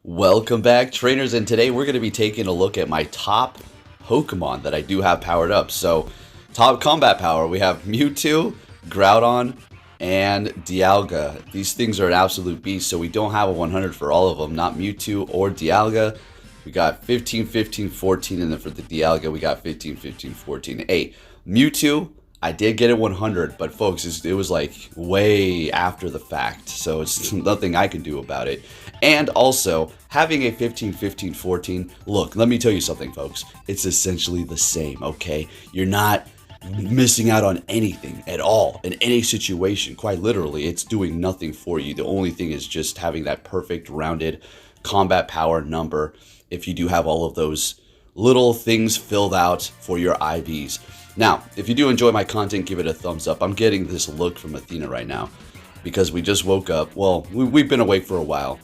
Welcome back, trainers, and today we're going to be taking a look at my top Pokemon that I do have powered up. So, top combat power, we have Mewtwo, Groudon, and Dialga. These things are an absolute beast, so we don't have a 100 for all of them, not Mewtwo or Dialga. We got 15, 15, 14, and then for the Dialga, we got 15, 15, 14, 8. Mewtwo, I did get it 100, but folks, it was like way after the fact, so it's nothing I can do about it. And also, having a 15, 15, 14, look, let me tell you something, folks. It's essentially the same, okay? You're not missing out on anything at all in any situation. Quite literally, it's doing nothing for you. The only thing is just having that perfect rounded combat power number if you do have all of those little things filled out for your IVs. Now, if you do enjoy my content, give it a thumbs up. I'm getting this look from Athena right now because we just woke up. Well, we've been awake for a while.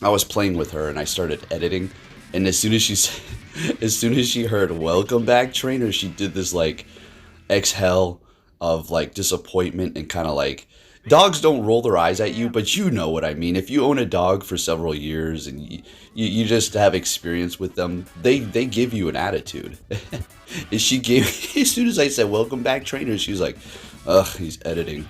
I was playing with her and I started editing, and as soon as she heard "Welcome back, trainer," she did this like exhale of like disappointment and kind of like, dogs don't roll their eyes at you, but you know what I mean. If you own a dog for several years and you just have experience with them, they give you an attitude. And she gave, as soon as I said "Welcome back, trainer," she was like, ugh, he's editing.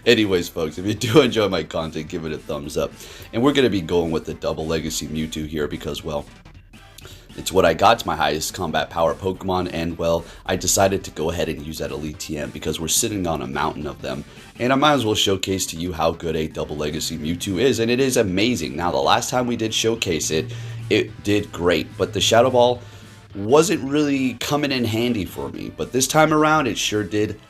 Anyways, folks, if you do enjoy my content, give it a thumbs up. And we're going to be going with the double legacy Mewtwo here because, well, it's what I got. It's my highest combat power Pokemon, and well, I decided to go ahead and use that Elite TM because we're sitting on a mountain of them, and I might as well showcase to you how good a double legacy Mewtwo is, and it is amazing. Now, the last time we did showcase it, it did great, but the Shadow Ball wasn't really coming in handy for me, but this time around, it sure did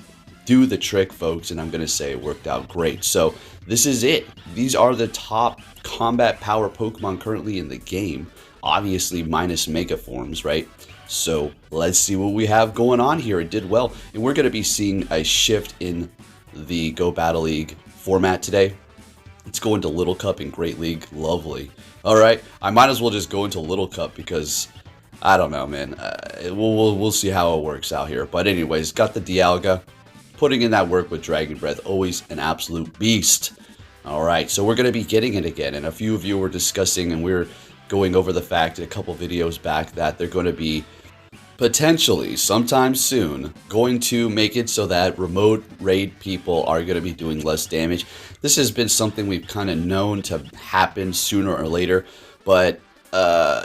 do the trick, folks, and I'm going to say it worked out great. So this is it. These are the top combat power Pokemon currently in the game. Obviously minus mega forms, right? So let's see what we have going on here. It did well, and we're going to be seeing a shift in the Go Battle League format today. It's going to Little Cup and Great League. Lovely. All right, I might as well just go into Little Cup because I don't know, man. We'll see how it works out here. But anyways, got the Dialga, putting in that work with Dragon Breath. Always an absolute beast. All right, so we're going to be getting it again, and a few of you were discussing, and we're going over the fact a couple videos back that they're going to be potentially sometime soon going to make it so that remote raid people are going to be doing less damage. This has been something we've kind of known to happen sooner or later, but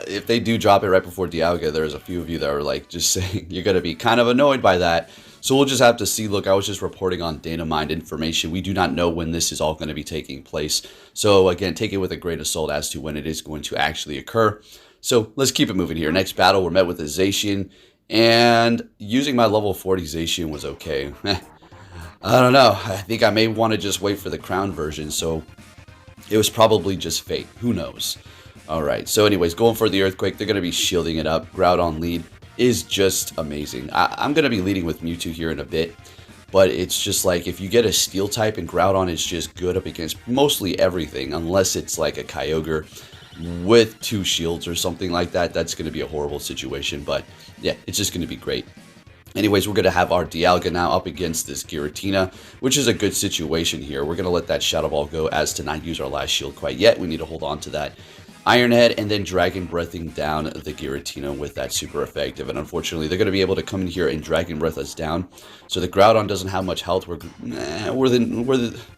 if they do drop it right before Dialga, there's a few of you that are like just saying you're going to be kind of annoyed by that. So we'll just have to see. Look, I was just reporting on data mined information. We do not know when this is all going to be taking place. So again, take it with a grain of salt as to when it is going to actually occur. So let's keep it moving here. Next battle, we're met with a Zacian. And using my level 40 Zacian was okay. I don't know. I think I may want to just wait for the crown version. So it was probably just fate. Who knows? All right. So anyways, going for the Earthquake. They're going to be shielding it up. Groudon lead is just amazing. I'm going to be leading with Mewtwo here in a bit, but it's just like if you get a steel type and Groudon is just good up against mostly everything, unless it's like a Kyogre with 2 shields or something like that. That's going to be a horrible situation, but yeah, it's just going to be great. Anyways, we're going to have our Dialga now up against this Giratina, which is a good situation here. We're going to let that Shadow Ball go as to not use our last shield quite yet. We need to hold on to that Iron Head and then Dragon Breathing down the Giratina with that super effective. And unfortunately, they're going to be able to come in here and Dragon Breath us down. So the Groudon doesn't have much health. We're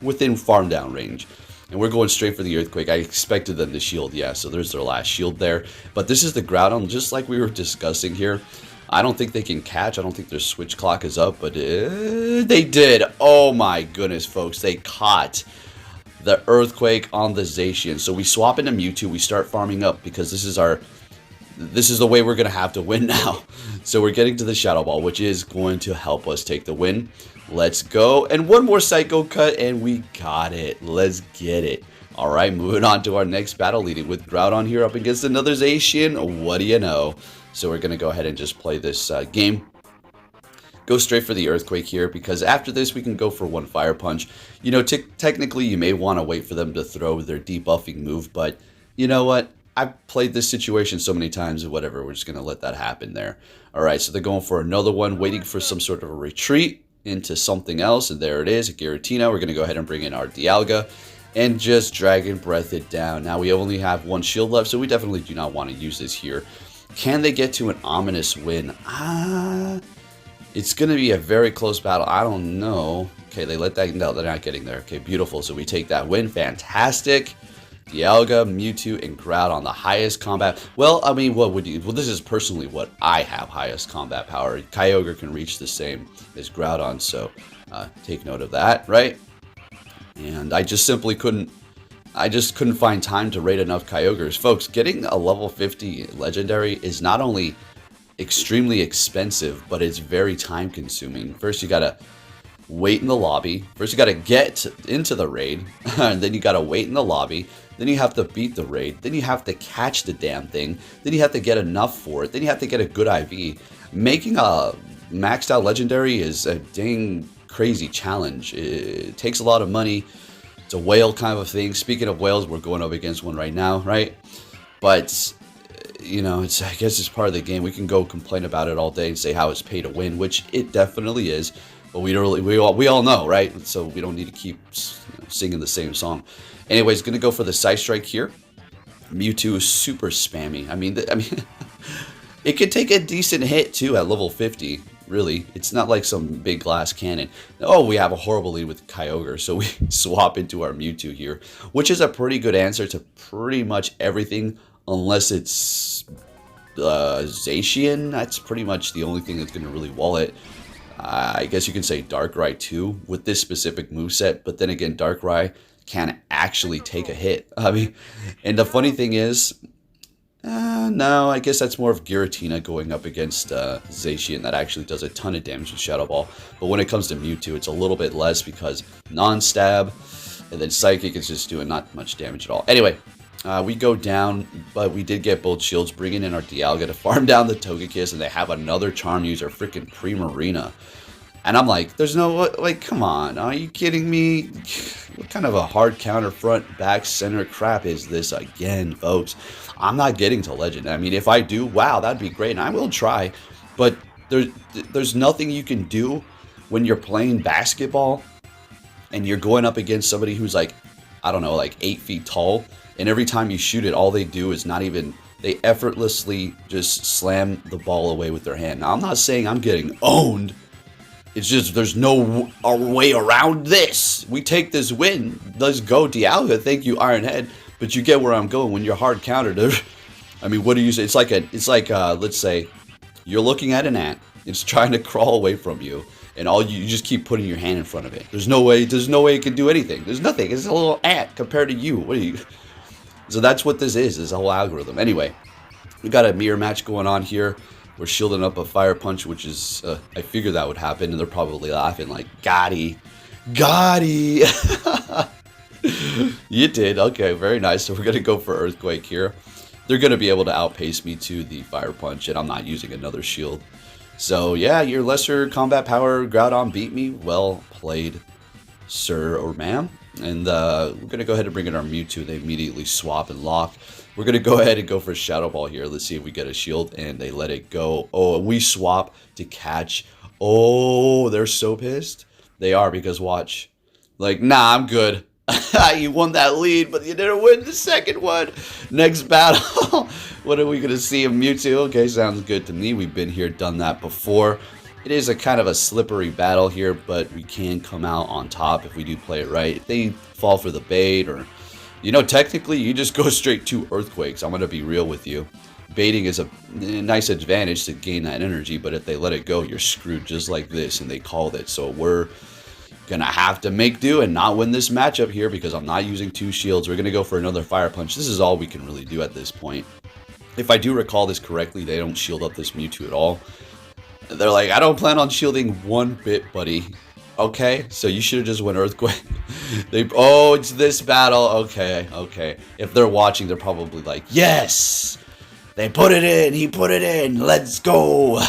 within farm down range. And we're going straight for the Earthquake. I expected them to shield, yeah, so there's their last shield there. But this is the Groudon, just like we were discussing here. I don't think they can catch. I don't think their switch clock is up, but they did. Oh my goodness, folks. They caught the Earthquake on the Zacian. So we swap into Mewtwo. We start farming up because this is the way we're going to have to win now. So we're getting to the Shadow Ball, which is going to help us take the win. Let's go. And one more Psycho Cut, and we got it. Let's get it. All right, moving on to our next battle, leading with Groudon here up against another Zacian. What do you know? So we're going to go ahead and just play this game. Go straight for the Earthquake here, because after this we can go for one Fire Punch. You know, technically you may want to wait for them to throw their debuffing move, but you know what? I've played this situation so many times, whatever, we're just going to let that happen there. All right, so they're going for another one, waiting for some sort of a retreat into something else, and there it is, a Giratina. We're going to go ahead and bring in our Dialga. and just Dragon Breath it down. Now we only have one shield left, so we definitely do not want to use this here. Can they get to an ominous win? It's going to be a very close battle. I don't know. Okay, they let that... No, they're not getting there. Okay, beautiful. So we take that win. Fantastic. Dialga, Mewtwo, and Groudon, the highest combat... Well, I mean, what would you... Well, this is personally what I have highest combat power. Kyogre can reach the same as Groudon, so take note of that, right? And I just simply couldn't... I just couldn't find time to raid enough Kyogres. Folks, getting a level 50 legendary is not only extremely expensive, but it's very time consuming. First, you gotta wait in the lobby. First, you gotta get into the raid. And then you gotta wait in the lobby. Then you have to beat the raid. Then you have to catch the damn thing. Then you have to get enough for it. Then you have to get a good IV. Making a maxed out legendary is a dang crazy challenge. It takes a lot of money. It's a whale kind of a thing. Speaking of whales, we're going up against one right now, right? But, you know, I guess it's part of the game. We can go complain about it all day and say how it's pay to win, which it definitely is. But we all know, right? So we don't need to keep singing the same song. Anyways, gonna go for the Side Strike here. Mewtwo is super spammy. I mean, it could take a decent hit too at level 50. Really, it's not like some big glass cannon. Oh, we have a horrible lead with Kyogre, so we swap into our Mewtwo here, which is a pretty good answer to pretty much everything, unless it's Zacian. That's pretty much the only thing that's going to really wall it. I guess you can say Darkrai too with this specific moveset, but then again, Darkrai can actually take a hit. I mean, and the funny thing is, no, I guess that's more of Giratina going up against Zacian that actually does a ton of damage with Shadow Ball. But when it comes to Mewtwo, it's a little bit less because non-stab, and then Psychic is just doing not much damage at all. Anyway, we go down, but we did get both shields, bringing in our Dialga to farm down the Togekiss, and they have another Charm user, freaking Primarina. And I'm like, there's no, like, come on, are you kidding me? What kind of a hard counter front, back, center crap is this again, folks? I'm not getting to Legend. I mean, if I do, wow, that'd be great, and I will try. But there's nothing you can do when you're playing basketball and you're going up against somebody who's like, I don't know, like 8 feet tall, and every time you shoot it, all they do is not even, they effortlessly just slam the ball away with their hand. Now, I'm not saying I'm getting owned. It's just there's no way around this. We take this win. Let's go, Dialga. Thank you, Ironhead. But you get where I'm going when you're hard countered. I mean, what do you say? It's like let's say you're looking at an ant. It's trying to crawl away from you, and you just keep putting your hand in front of it. There's no way it can do anything. There's nothing. It's a little ant compared to you. What are you? So that's what this is. This whole algorithm. Anyway, we got a mirror match going on here. We're shielding up a Fire Punch, which is, I figured that would happen, and they're probably laughing like, Gotti. You did. Okay, very nice. So we're going to go for Earthquake here. They're going to be able to outpace me to the Fire Punch, and I'm not using another shield. So, yeah, your lesser combat power Groudon beat me. Well played, sir or ma'am. And we're going to go ahead and bring in our Mewtwo. They immediately swap and lock. We're going to go ahead and go for Shadow Ball here. Let's see if we get a shield, and they let it go. Oh, and we swap to catch. Oh, they're so pissed. They are, because watch. Like, nah, I'm good. You won that lead, but you didn't win the second one. Next battle. What are we going to see of Mewtwo? Okay, sounds good to me. We've been here, done that before. It is a kind of a slippery battle here, but we can come out on top if we do play it right. If they fall for the bait, or, you know, technically you just go straight to Earthquakes. I'm going to be real with you. Baiting is a nice advantage to gain that energy, but if they let it go, you're screwed just like this, and they called it. So we're going to have to make do and not win this matchup here because I'm not using 2 shields. We're going to go for another Fire Punch. This is all we can really do at this point. If I do recall this correctly, they don't shield up this Mewtwo at all. They're like, I don't plan on shielding one bit, buddy. Okay, so you should have just went Earthquake. Oh, it's this battle. Okay. If they're watching, they're probably like, yes! They put it in! He put it in! Let's go!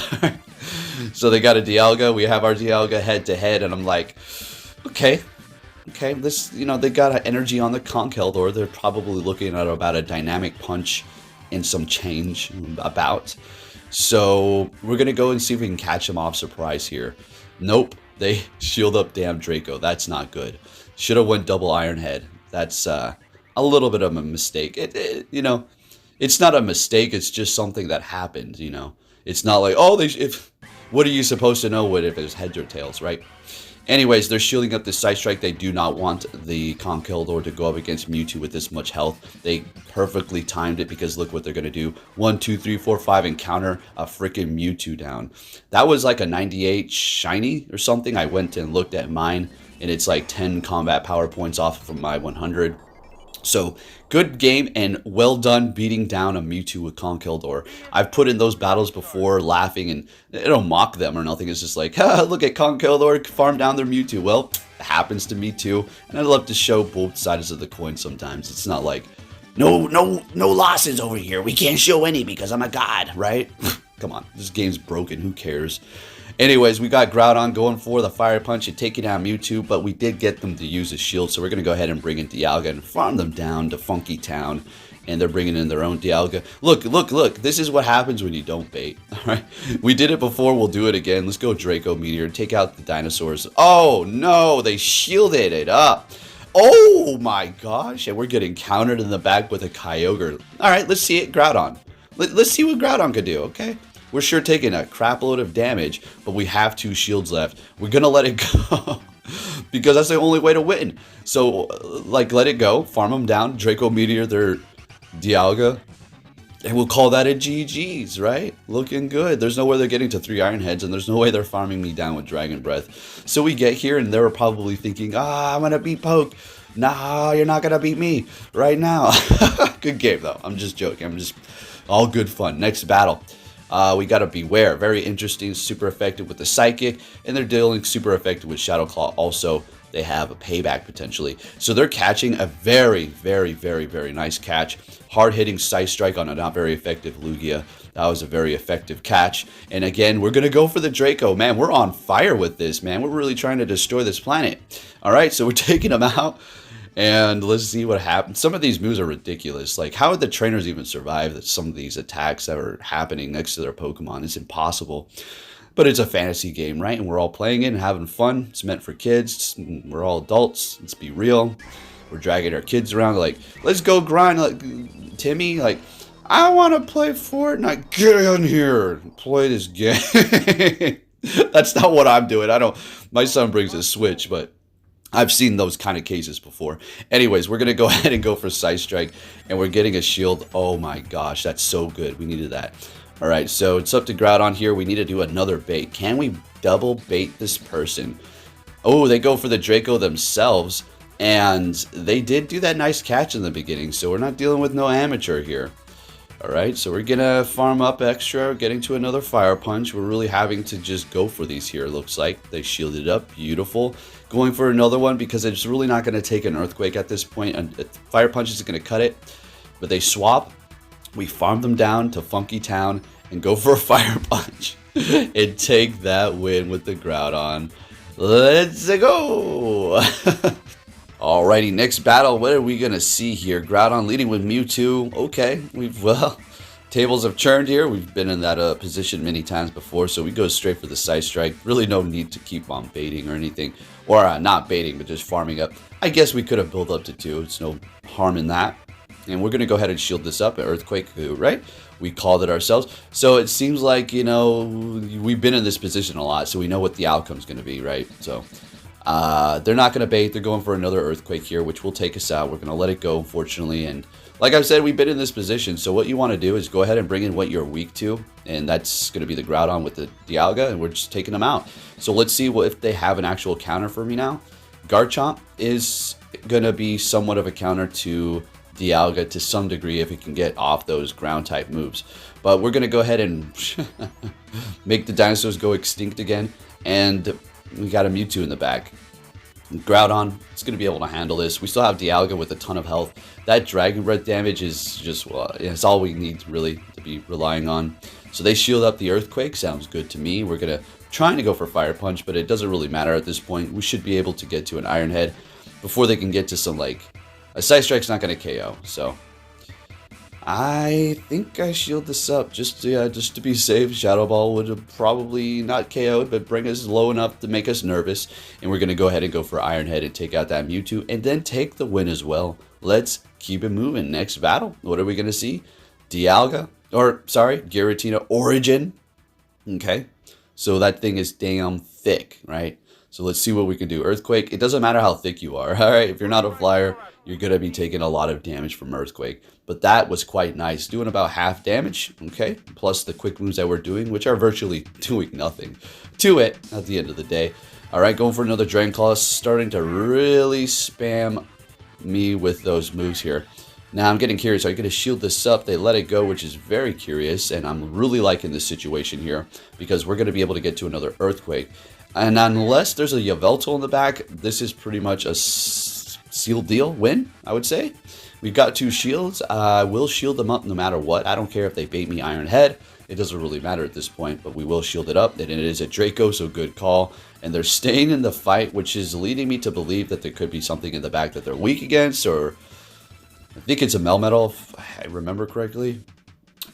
So they got a Dialga. We have our Dialga head-to-head, and I'm like, okay, this, you know, they got an energy on the Conkeldurr. They're probably looking at about a Dynamic Punch and some change about. So we're going to go and see if we can catch them off surprise here. Nope. They shield up damn Draco. That's not good. Should have went double Iron Head. That's a little bit of a mistake. It's not a mistake. It's just something that happened. It's not like, oh, if what are you supposed to know what if it's heads or tails, right? Anyways, they're shielding up the Side Strike. They do not want the Conkeldurr to go up against Mewtwo with this much health. They perfectly timed it because look what they're going to do. 1, 2, 3, 4, 5 and counter a freaking Mewtwo down. That was like a 98 shiny or something. I went and looked at mine and it's like 10 combat power points off from my 100. So, good game and well done beating down a Mewtwo with Conkeldurr. I've put in those battles before laughing and I don't mock them or nothing. It's just like, look at Conkeldurr farm down their Mewtwo. Well, it happens to me too. And I love to show both sides of the coin sometimes. It's not like, no losses over here. We can't show any because I'm a god, right? Come on, this game's broken. Who cares? Anyways, we got Groudon going for the Fire Punch and taking down Mewtwo, but we did get them to use a shield, so we're going to go ahead and bring in Dialga and farm them down to Funky Town, and they're bringing in their own Dialga. Look, this is what happens when you don't bait, alright? We did it before, we'll do it again. Let's go Draco Meteor, take out the dinosaurs. Oh, no, they shielded it up. Oh, my gosh, and we're getting countered in the back with a Kyogre. Alright, let's see it, Groudon. Let's see what Groudon could do, okay? We're sure taking a crap load of damage, but we have 2 shields left. We're going to let it go because that's the only way to win. So, like, let it go. Farm them down. Draco Meteor, their Dialga. And we'll call that a GG's, right? Looking good. There's no way they're getting to 3 Iron Heads, and there's no way they're farming me down with Dragon Breath. So we get here, and they were probably thinking, I'm going to beat Poke. Nah, you're not going to beat me right now. Good game, though. I'm just joking. I'm just all good fun. Next battle. We got a Beware. Very interesting, super effective with the Psychic, and they're dealing super effective with Shadow Claw. Also, they have a payback potentially. So they're catching a very, very, very, very nice catch. Hard-hitting Side Strike on a not very effective Lugia. That was a very effective catch. And again, we're going to go for the Draco. Man, we're on fire with this, man. We're really trying to destroy this planet. All right, so we're taking them out. And let's see what happens. Some of these moves are ridiculous. Like, how would the trainers even survive some of these attacks that are happening next to their Pokemon? It's impossible. But it's a fantasy game, right? And we're all playing it and having fun. It's meant for kids. We're all adults. Let's be real. We're dragging our kids around like, let's go grind. Like, Timmy, like, I want to play Fortnite. Get in here. Play this game. That's not what I'm doing. My son brings a Switch, but I've seen those kind of cases before. Anyways, we're going to go ahead and go for Side Strike, and we're getting a shield. Oh my gosh, that's so good. We needed that. All right, so it's up to Groudon here. We need to do another bait. Can we double bait this person? Oh, they go for the Draco themselves, and they did do that nice catch in the beginning, so we're not dealing with no amateur here. All right, so we're going to farm up extra, getting to another Fire Punch. We're really having to just go for these here, looks like. They shielded up, beautiful. Going for another one because it's really not going to take an Earthquake at this point. And Fire Punch is going to cut it, but they swap. We farm them down to Funky Town and go for a Fire Punch and take that win with the Groudon. Let's go! Alrighty, next battle. What are we going to see here? Groudon leading with Mewtwo. Okay, tables have churned here. We've been in that position many times before, so we go straight for the Side Strike. Really no need to keep on baiting or anything. Or not baiting, but just farming up. I guess we could have built up to 2. It's no harm in that. And we're going to go ahead and shield this up at Earthquake, right? We called it ourselves. So it seems like, we've been in this position a lot, so we know what the outcome's going to be, right? So they're not going to bait. They're going for another Earthquake here, which will take us out. We're going to let it go, unfortunately. And like I said, we've been in this position. So what you want to do is go ahead and bring in what you're weak to. And that's going to be the Groudon with the Dialga. And we're just taking them out. So let's see if they have an actual counter for me now. Garchomp is going to be somewhat of a counter to Dialga to some degree if it can get off those ground type moves. But we're going to go ahead and make the dinosaurs go extinct again. And we got a Mewtwo in the back. Groudon is going to be able to handle this. We still have Dialga with a ton of health. That Dragon Breath damage is just, it's all we need really to be relying on. So they shield up the Earthquake. Sounds good to me. We're going to trying to go for Fire Punch, but it doesn't really matter at this point. We should be able to get to an Iron Head before they can get to some, like, a Side Strike's not going to KO. So I think I shield this up just to be safe. Shadow Ball would have probably not KO'd, but bring us low enough to make us nervous. And we're going to go ahead and go for Iron Head and take out that Mewtwo and then take the win as well. Let's keep it moving. Next battle, what are we going to see? Dialga, or sorry, Giratina Origin. Okay, so that thing is damn thick, right? So let's see what we can do. Earthquake, it doesn't matter how thick you are, all right? If you're not a flyer, you're going to be taking a lot of damage from Earthquake. But that was quite nice, doing about half damage, okay? Plus the quick moves that we're doing, which are virtually doing nothing to it at the end of the day. All right, going for another Dragon Claw, starting to really spam me with those moves here. Now I'm getting curious, are you going to shield this up? They let it go, which is very curious, and I'm really liking this situation here because we're going to be able to get to another Earthquake. And unless there's a Yveltal in the back, this is pretty much a sealed deal win, I would say. We've got 2 shields. I will shield them up no matter what. I don't care if they bait me Iron Head. It doesn't really matter at this point, but we will shield it up. And it is a Draco, so good call. And they're staying in the fight, which is leading me to believe that there could be something in the back that they're weak against, or I think it's a Melmetal, if I remember correctly.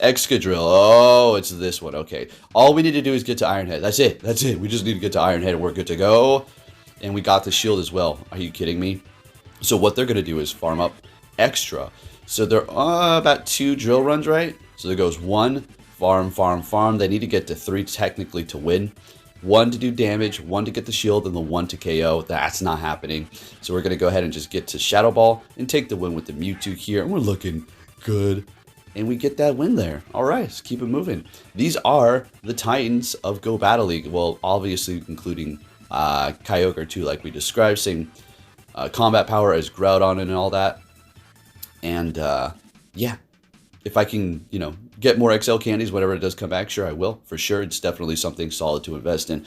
Excadrill. Oh, it's this one. Okay. All we need to do is get to Iron Head. That's it. That's it. We just need to get to Iron Head and we're good to go. And we got the shield as well. Are you kidding me? So what they're going to do is farm up extra. So they're about 2 drill runs, right? So there goes 1, farm, farm, farm. They need to get to 3 technically to win. 1 to do damage, 1 to get the shield, and the 1 to KO. That's not happening. So we're going to go ahead and just get to Shadow Ball and take the win with the Mewtwo here. And we're looking good. And we get that win there. All right, let's keep it moving. These are the Titans of Go Battle League. Well, obviously including Kyogre too, like we described. Same combat power as Groudon and all that. And yeah, if I can, you know, get more XL candies whenever it does come back, sure I will. For sure, it's definitely something solid to invest in.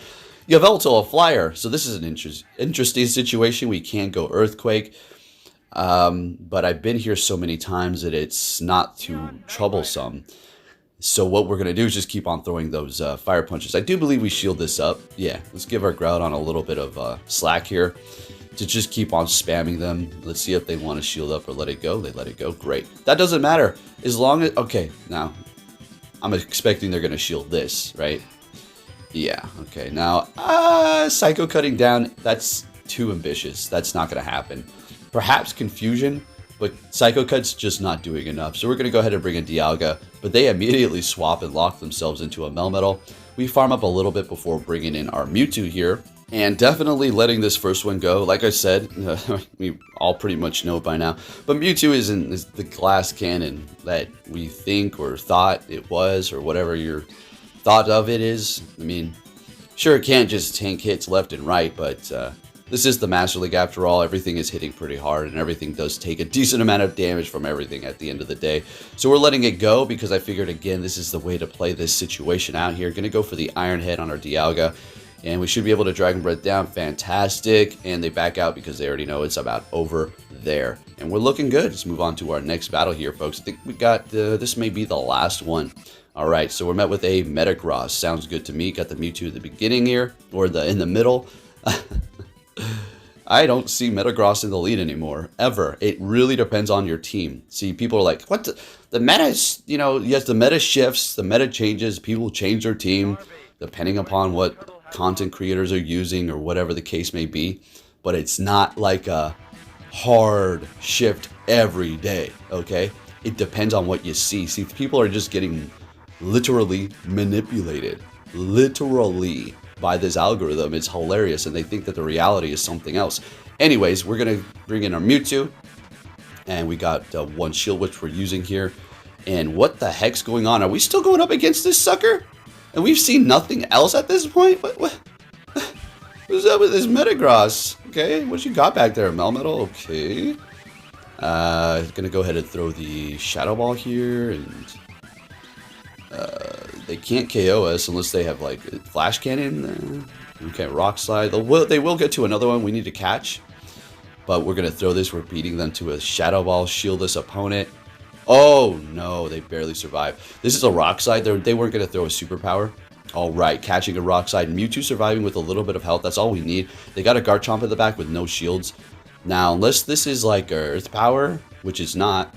Yveltal, a flyer. So this is an interesting situation. We can go Earthquake. But I've been here so many times that it's not too troublesome. So what we're going to do is just keep on throwing those fire punches. I do believe we shield this up. Yeah, let's give our Groudon a little bit of slack here to just keep on spamming them. Let's see if they want to shield up or let it go. They let it go. Great. That doesn't matter. As long as... Okay, now I'm expecting they're going to shield this, right? Yeah, okay. Now, Psycho Cutting down, that's too ambitious. That's not going to happen. Perhaps Confusion, but Psycho Cut's just not doing enough. So we're going to go ahead and bring in Dialga, but they immediately swap and lock themselves into a Melmetal. We farm up a little bit before bringing in our Mewtwo here, and definitely letting this first one go. Like I said, we all pretty much know by now, but Mewtwo is the glass cannon that we think or thought it was, or whatever your thought of it is. I mean, sure, it can't just tank hits left and right, but this is the Master League after all. Everything is hitting pretty hard, and everything does take a decent amount of damage from everything at the end of the day. So we're letting it go because I figured, again, this is the way to play this situation out here. Going to go for the Iron Head on our Dialga, and we should be able to Dragon Breath down. Fantastic. And they back out because they already know it's about over there. And we're looking good. Let's move on to our next battle here, folks. I think we got, this may be the last one. All right, so we're met with a Metagross. Sounds good to me. Got the Mewtwo at the beginning here, or in the middle. I don't see Metagross in the lead anymore, ever. It really depends on your team. See, people are like, what the meta is, you know, yes, the meta shifts, the meta changes, people change their team depending upon what content creators are using or whatever the case may be. But it's not like a hard shift every day, okay? It depends on what you see. See, people are just getting literally manipulated. Literally. By this algorithm. It's hilarious, and they think that the reality is something else. Anyways, we're gonna bring in our Mewtwo, and we got 1 shield which we're using here. And what the heck's going on? Are we still going up against this sucker? And we've seen nothing else at this point? What's up with this Metagross? Okay, what you got back there? Melmetal? Okay. Gonna go ahead and throw the Shadow Ball here, and they can't KO us unless they have like Flash Cannon. Okay, Rock Slide. They will get to another one we need to catch. But we're going to throw this. We're beating them to a Shadow Ball. Shield this opponent. Oh, no. They barely survived. This is a Rock Slide. They weren't going to throw a superpower. All right, catching a Rock Slide. Mewtwo surviving with a little bit of health. That's all we need. They got a Garchomp in the back with no shields. Now, unless this is like Earth Power, which is not,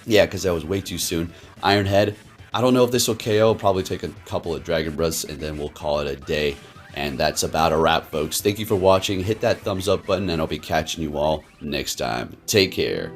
Yeah, because that was way too soon. Ironhead, I don't know if this will KO. Probably take a couple of Dragon Breaths and then we'll call it a day. And that's about a wrap, folks. Thank you for watching. Hit that thumbs up button and I'll be catching you all next time. Take care.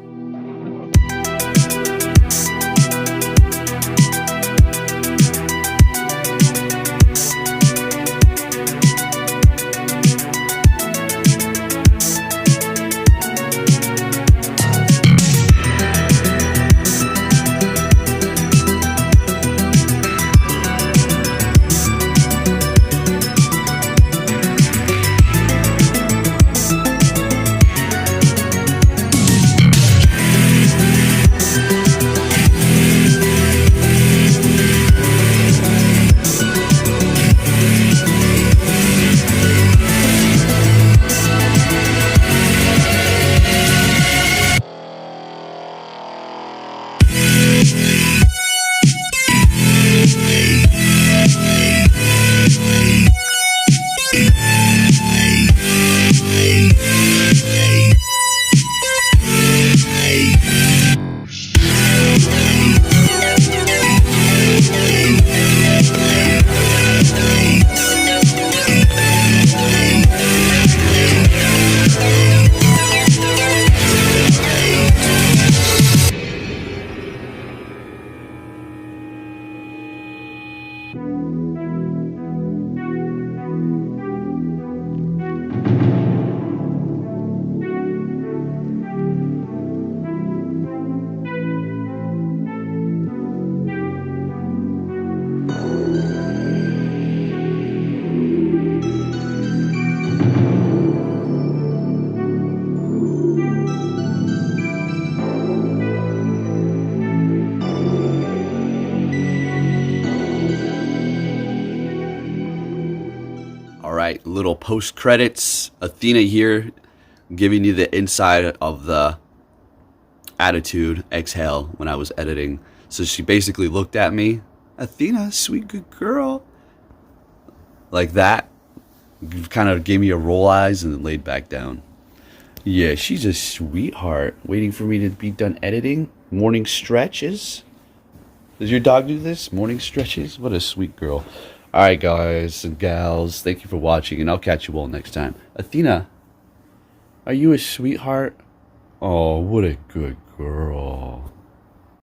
Alright, little post credits. Athena here giving you the inside of the attitude exhale when I was editing. So she basically looked at me, Athena, sweet good girl, like that. Kind of gave me a roll eyes and then laid back down. Yeah, she's a sweetheart. Waiting for me to be done editing. Morning stretches. Does your dog do this? Morning stretches? What a sweet girl. Alright guys and gals, thank you for watching and I'll catch you all next time. Athena, are you a sweetheart? Oh, what a good girl.